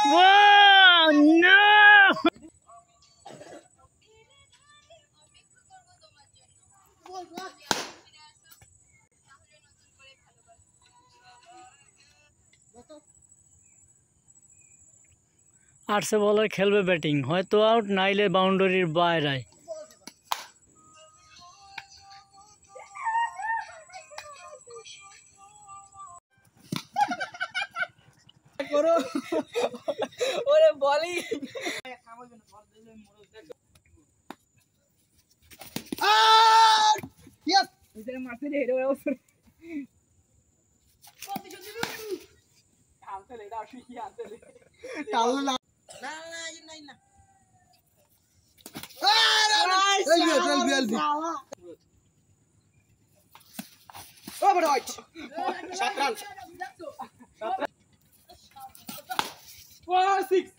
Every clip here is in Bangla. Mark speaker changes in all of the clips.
Speaker 1: Wow, no! आठ बॉलर खेलबे बैटिंग हयतो आउट नाइले बाउंडारिर बाहरे
Speaker 2: करो ओरे बॉलिंग यस इधर मारते रे रे ऊपर आते ले डाशी आते ले टाल ना ना ये नहीं ना एलबी ओ बड़ा आउट 7 रन 4 6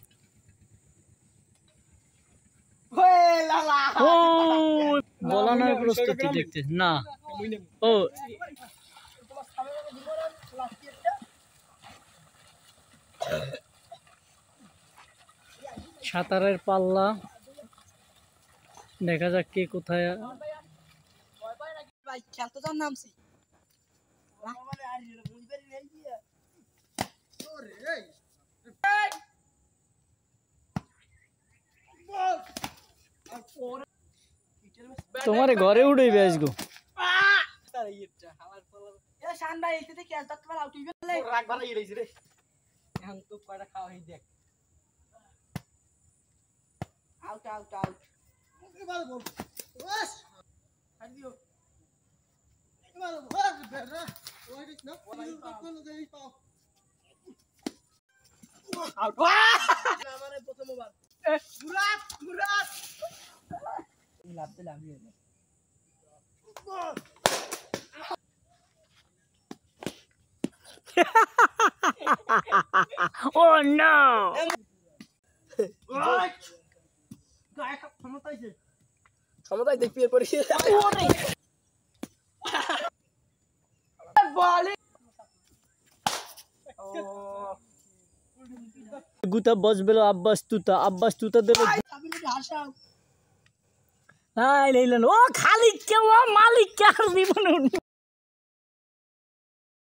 Speaker 2: ओए लाला
Speaker 1: ओ बोलाনোর প্রস্তুতি দেখতে না ও সাঁতারের পাল্লা দেখা যাক কে কোথায়
Speaker 2: ভাই খেলতে যান নামছি
Speaker 1: তোমার ঘরে উড়েই বেশ গো
Speaker 2: শান ভাই এইতে খেলতে তোমার আউট হইবে রাগ ভাড়া ইড়াইছে রে এখন তো কয়টা খাওয়া হই দেখ আউট আউট আউট এবার বল বাস ছাড় দিও এবার বল বেরা ওই দিক না কোন দেই পাও আউট আমারে প্রথম ওভার মুরাদ মুরাদ লাভতে লাভি হলো
Speaker 1: Oh no!
Speaker 2: ক্ষমতায় দেখবি এরপরে
Speaker 1: গুতা বসবেলো আব্বাস তুতা দেবে হাই লাইলান ও খালিক কে ও মালিক কে আর জীবন